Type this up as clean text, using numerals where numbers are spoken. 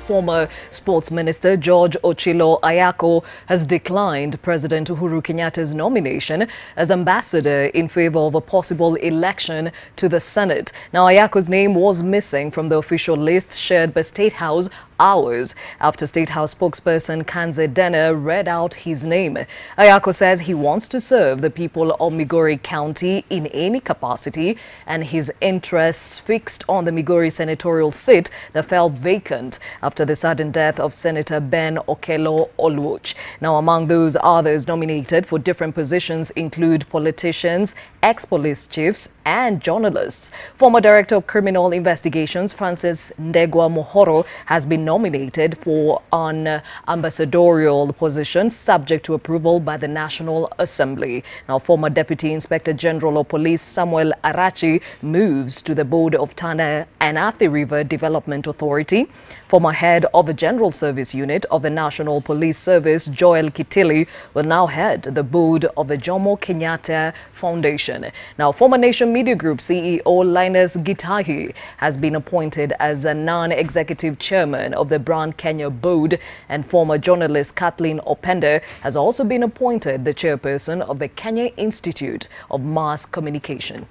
Former Sports Minister George Ochilo Ayako has declined President Uhuru Kenyatta's nomination as ambassador in favor of a possible election to the Senate. Now, Ayakko's name was missing from the official list shared by Statehouse hours after Statehouse spokesperson Kanze Dena read out his name. Ayacko says he wants to serve the people of Migori County in any capacity, and his interests fixed on the Migori senatorial seat that fell vacant after the sudden death of Senator Ben Okello Oluoch. Now, among those others nominated for different positions include politicians, ex-police chiefs and journalists. Former Director of Criminal Investigations Francis Ndegwa Mohoro has been nominated for an ambassadorial position subject to approval by the National Assembly. Now, former Deputy Inspector General of Police Samuel Arachi moves to the board of Tana and Athi River Development Authority. Former head of the General Service Unit of the National Police Service, Joel Kitili, will now head the board of the Jomo Kenyatta Foundation. Now, former Nation Media Group CEO Linus Gitahi has been appointed as a non-executive chairman of the Brand Kenya board, and former journalist Kathleen Openda has also been appointed the chairperson of the Kenya Institute of Mass Communication.